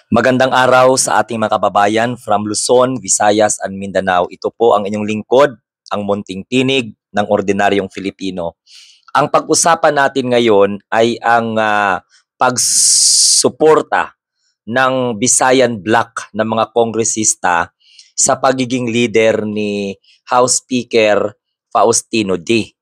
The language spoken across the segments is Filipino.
Magandang araw sa ating mga kababayan from Luzon, Visayas, and Mindanao. Ito po ang inyong lingkod, ang munting tinig ng ordinaryong Filipino. Ang pag-usapan natin ngayon ay ang pagsuporta ng Visayan Bloc ng mga kongresista sa pagiging leader ni House Speaker Faustino D.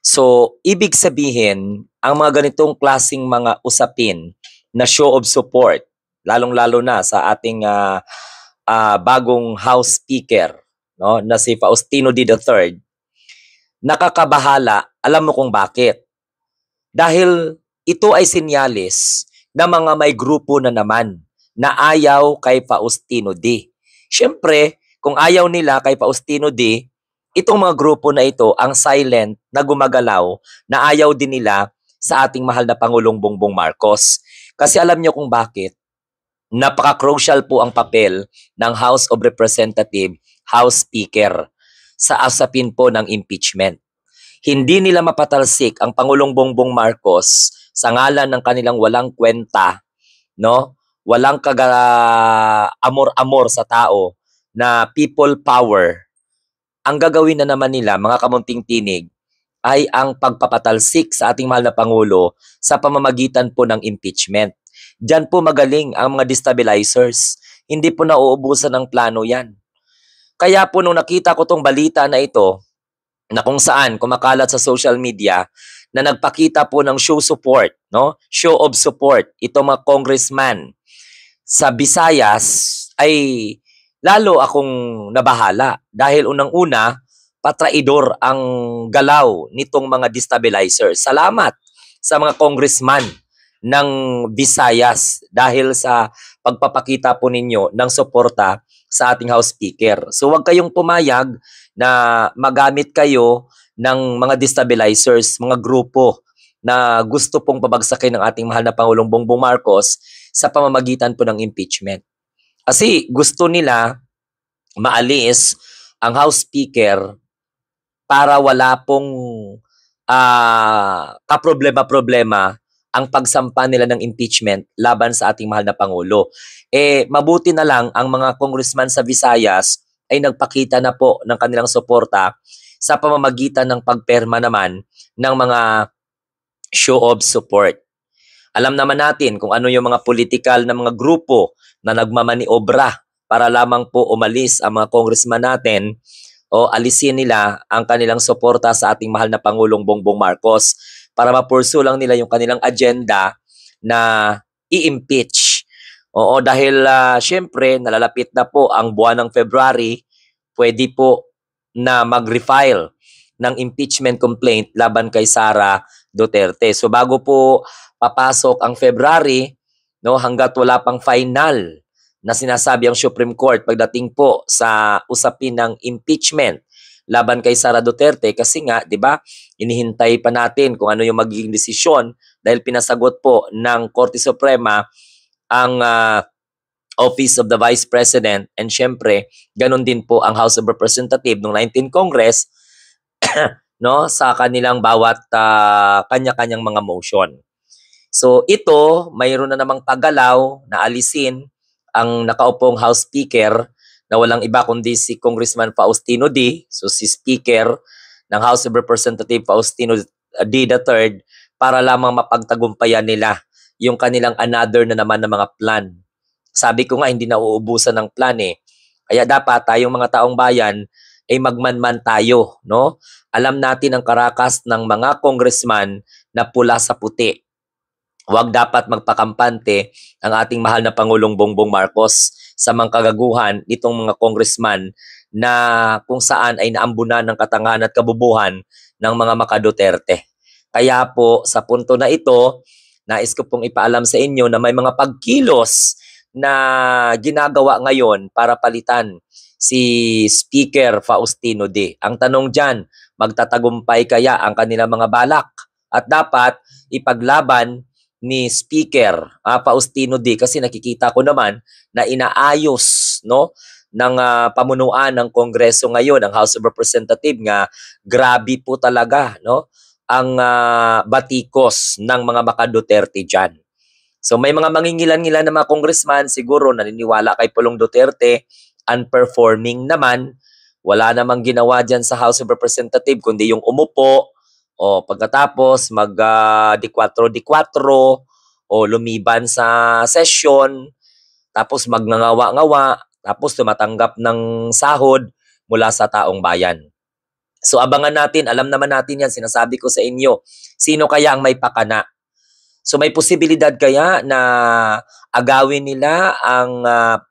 So, ibig sabihin, ang mga ganitong klasing mga usapin na show of support, lalong-lalo na sa ating bagong House Speaker, no, na si Faustino D. III, nakakabahala. Alam mo kung bakit? Dahil ito ay sinyalis na mga may grupo na naman na ayaw kay Faustino D. Siyempre, kung ayaw nila kay Faustino D, itong mga grupo na ito ang silent na gumagalaw na ayaw din nila sa ating mahal na Pangulong Bongbong Marcos. Kasi alam niyo kung bakit? Napaka-crucial po ang papel ng House of Representatives, House Speaker, sa asapin po ng impeachment. Hindi nila mapatalsik ang Pangulong Bongbong Marcos sa ngalan ng kanilang walang kwenta, no? Walang amor-amor sa tao na people power. Ang gagawin na naman nila, mga kamunting tinig, ay ang pagpapatalsik sa ating mahal na Pangulo sa pamamagitan po ng impeachment. Diyan po magaling ang mga destabilizers. Hindi po nauubusan ng plano yan. Kaya po nung nakita ko tong balita na ito, na kung saan kumakalat sa social media na nagpakita po ng show support, no? Show of support itong mga congressman sa Visayas, ay lalo akong nabahala dahil unang-una patraidor ang galaw nitong mga destabilizers. Salamat sa mga congressman ng Visayas dahil sa pagpapakita po ninyo ng suporta sa ating House Speaker. So huwag kayong pumayag na magamit kayo ng mga destabilizers, mga grupo na gusto pong pabagsakin ng ating mahal na Pangulong Bongbong Marcos sa pamamagitan po ng impeachment. Kasi gusto nila maalis ang House Speaker para wala pong kaproblema-problema ang pagsampa nila ng impeachment laban sa ating mahal na Pangulo. Mabuti na lang ang mga congressman sa Visayas ay nagpakita na po ng kanilang suporta sa pamamagitan ng pagperma naman ng mga show of support. Alam naman natin kung ano yung mga political na mga grupo na nagmamaniobra para lamang po umalis ang mga congressman natin o alisin nila ang kanilang suporta sa ating mahal na Pangulong Bongbong Marcos para ma-pursue lang nila yung kanilang agenda na i-impeach. Oo, dahil syempre nalalapit na po ang buwan ng February, pwede po na mag-refile ng impeachment complaint laban kay Sara Duterte. So bago po papasok ang February, no, hangga't wala pang final na sinasabi ang Supreme Court pagdating po sa usapin ng impeachment laban kay Sara Duterte, kasi nga, 'di ba, inihintay pa natin kung ano yung magiging desisyon dahil pinasagot po ng Korte Suprema ang Office of the Vice President, and syempre ganun din po ang House of Representatives ng 19th Congress no, sa kanilang bawat kanya-kanyang mga motion. So ito, mayroon na namang paggalaw na alisin ang nakaupong House Speaker na walang iba kundi si Congressman Faustino D. So si Speaker ng House of Representatives Faustino D. III, para lamang mapagtagumpayan nila yung kanilang another na naman na mga plan. Sabi ko nga, hindi na uubusan ng plan eh. Kaya dapat tayong mga taong bayan ay magmanman tayo, no? Alam natin ang karakas ng mga congressman na pula sa puti. Huwag dapat magpakampante ang ating mahal na Pangulong Bongbong Marcos sa mga kagaguhan nitong mga congressman na kung saan ay naambunan ng katangahan at kabubuhan ng mga maka-Duterte. Kaya po sa punto na ito, nais ko pong ipaalam sa inyo na may mga pagkilos na ginagawa ngayon para palitan si Speaker Faustino D. Ang tanong dyan, magtatagumpay kaya ang kanilang mga balak? At dapat ipaglaban ni Speaker Faustino D, kasi nakikita ko naman na inaayos, no, ng pamunuan ng Kongreso ngayon, ang House of Representatives, nga grabe po talaga, no, ang batikos ng mga maka-Duterte dyan. So may mga mangingilan-ngilan na mga congressman siguro naniniwala kay Pulong Duterte, unperforming naman, wala namang ginawa dyan sa House of Representatives kundi yung umupo o pagkatapos mag di 4 o lumiban sa session tapos magngangawa-ngawa tapos tumatanggap ng sahod mula sa taong bayan. So abangan natin, alam naman natin yan, sinasabi ko sa inyo, sino kaya ang may pakana? So may posibilidad kaya na agawin nila ang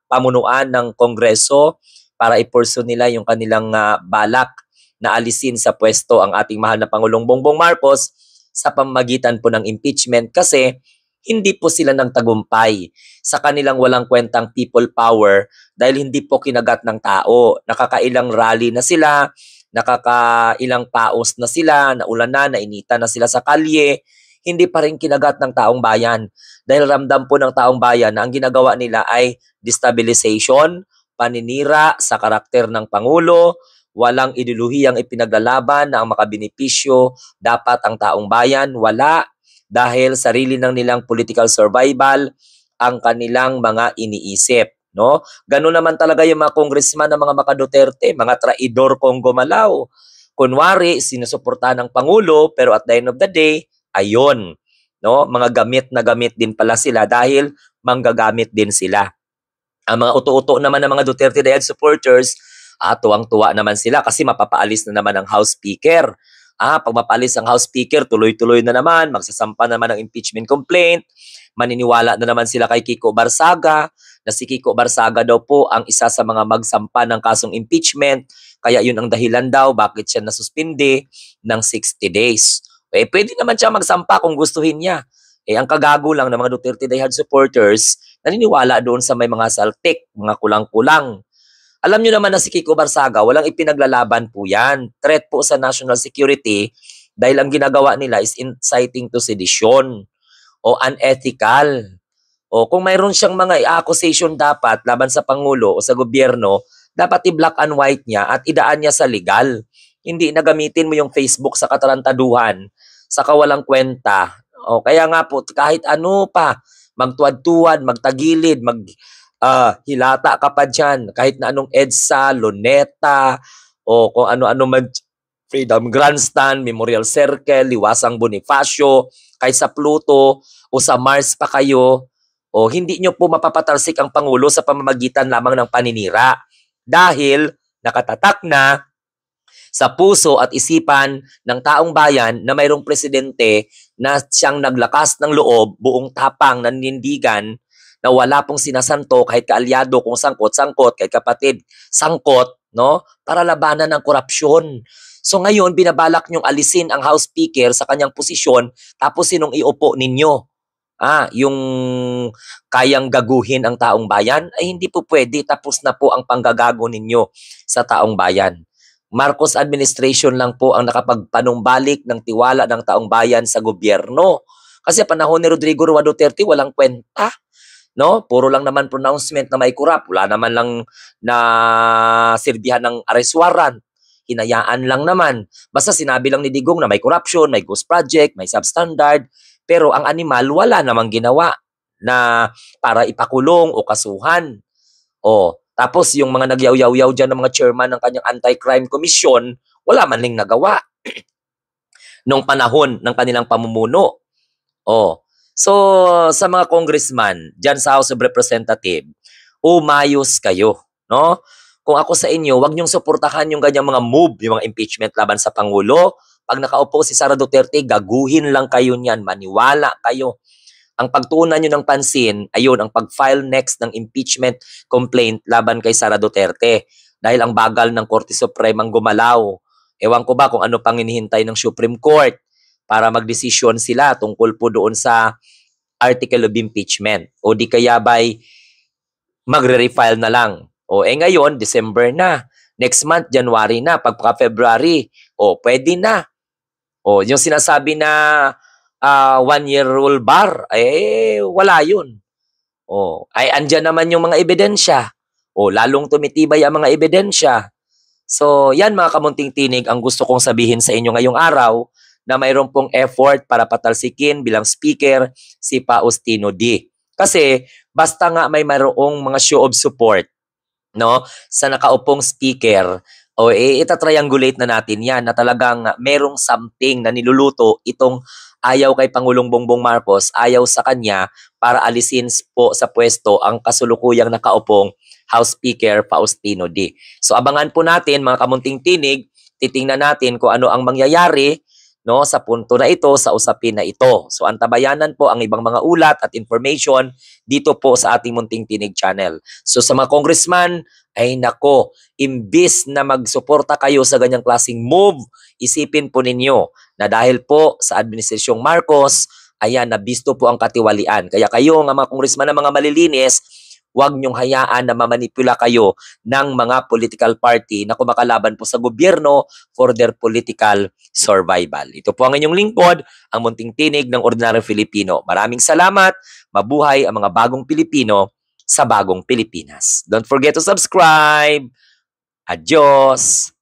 pamunuan ng Kongreso para i-pursue nila yung kanilang balak na alisin sa pwesto ang ating mahal na Pangulong Bongbong Marcos sa pamamagitan po ng impeachment kasi hindi po sila nagtagumpay sa kanilang walang kwentang people power dahil hindi po kinagat ng tao. Nakakailang rally na sila, nakakailang paos na sila, naulan na, nainita na sila sa kalye, hindi pa rin kinagat ng taong bayan. Dahil ramdam po ng taong bayan na ang ginagawa nila ay destabilization, paninira sa karakter ng Pangulo, walang ideolohiyang ipinaglalaban na ang makabenepisyo dapat ang taong bayan, wala. Dahil sarili ng nilang political survival ang kanilang mga iniisip. No? Ganun naman talaga yung mga congressman ng mga Duterte, mga traidor kong gumalaw. Kunwari, sinusuportahan ng Pangulo, pero at the end of the day, ayon. No? Mga gamit na gamit din pala sila dahil manggagamit din sila. Ang mga uto-uto naman ng mga Duterte Dayag supporters, tuwang-tuwa naman sila kasi mapapaalis na naman ang House Speaker. Pag mapaalis ang House Speaker, tuloy-tuloy na naman, magsasampa naman ng impeachment complaint, maniniwala na naman sila kay Kiko Barsaga, na si Kiko Barsaga daw po ang isa sa mga magsampa ng kasong impeachment, kaya yun ang dahilan daw bakit siya nasuspindi ng 60 days. Pwede naman siya magsampa kung gustuhin niya. Ang kagago lang ng mga Duterte Dayag supporters, naniniwala doon sa may mga saltik, mga kulang-kulang. Alam nyo naman na si Kiko Barsaga, walang ipinaglalaban po yan. Threat po sa national security dahil ang ginagawa nila is inciting to sedition o unethical. O kung mayroon siyang mga accusation dapat laban sa Pangulo o sa gobyerno, dapat i-black and white niya at idaan niya sa legal. Hindi na gamitin mo yung Facebook sa katarantaduhan, sa kawalang kwenta. O kaya nga po, kahit ano pa, magtuwad-tuwad, magtagilid, hilata ka pa dyan, kahit na anong EDSA, Luneta, o kung ano-ano man, Freedom Grandstand, Memorial Circle, Liwasang Bonifacio, kahit sa Pluto, o sa Mars pa kayo, o hindi nyo po mapapatalsik ang Pangulo sa pamamagitan lamang ng paninira. Dahil nakatatak na sa puso at isipan ng taong bayan na mayroong presidente na siyang naglakas ng loob, buong tapang, nanindigan, na wala pong sinasanto kahit kaalyado kung sangkot-sangkot, kahit kapatid sangkot, no? Para labanan ng korupsyon. So ngayon, binabalak nyong alisin ang House Speaker sa kanyang posisyon, tapos sinong iupo ninyo? Yung kayang gaguhin ang taong bayan? Ay hindi po pwede, tapos na po ang panggagago ninyo sa taong bayan. Marcos administration lang po ang nakapagpanumbalik ng tiwala ng taong bayan sa gobyerno. Kasi panahon ni Rodrigo Roa Duterte, walang kwenta. No? Puro lang naman pronouncement na may corrupt. Wala naman lang na sirbihan ng arrest warrant. Hinayaan lang naman. Basta sinabi lang ni Digong na may corruption, may ghost project, may substandard. Pero ang animal, wala namang ginawa na para ipakulong o kasuhan. Tapos yung mga nagyaw-yaw-yaw dyan ng mga chairman ng kanyang anti-crime commission, wala man lang nagawa nung panahon ng kanilang pamumuno. So, sa mga congressman dyan sa House of Representatives, umayos kayo, no? Kung ako sa inyo, wag niyong suportahan yung ganyang mga move, yung mga impeachment laban sa Pangulo. Pag nakaupo si Sara Duterte, gaguhin lang kayo niyan, maniwala kayo. Ang pagtuunan nyo ng pansin, ayun, ang pag-file next ng impeachment complaint laban kay Sara Duterte. Dahil ang bagal ng Korte Supremang gumalaw. Ewan ko ba kung ano pang hinihintay ng Supreme Court para magdesisyon sila tungkol po doon sa article of impeachment. O di kaya ba'y magre-refile na lang. Ngayon, December na. Next month, January na. Pagka-February, pwede na. Yung sinasabi na 1-year rule bar, wala yun. Andyan naman yung mga ebidensya. Lalong tumitibay ang mga ebidensya. So, yan mga kamunting tinig ang gusto kong sabihin sa inyo ngayong araw na mayroon pong effort para patalsikin bilang speaker si Faustino D. Kasi basta nga may mayroong mga show of support, no, sa nakaupong speaker, o itatriangulate na natin yan na talagang merong something na niluluto itong ayaw kay Pangulong Bongbong Marcos, ayaw sa kanya para alisin po sa pwesto ang kasulukuyang nakaupong House Speaker Faustino D. So abangan po natin mga kamunting tinig, titingnan natin kung ano ang mangyayari, no, sa punto na ito, sa usapin na ito. So antabayanan po ang ibang mga ulat at information dito po sa ating Munting Tinig channel. So sa mga congressman, ay nako, imbis na magsuporta kayo sa ganyang klaseng move, isipin po ninyo na dahil po sa Administrasyong Marcos, ayan, nabisto po ang katiwalian. Kaya kayo nga mga congressman na mga malilinis, huwag niyong hayaan na mamanipula kayo ng mga political party na kumakalaban po sa gobyerno for their political survival. Ito po ang inyong lingkod, ang Munting Tinig ng Ordinaryong Filipino. Maraming salamat, mabuhay ang mga bagong Pilipino sa bagong Pilipinas. Don't forget to subscribe. Adios!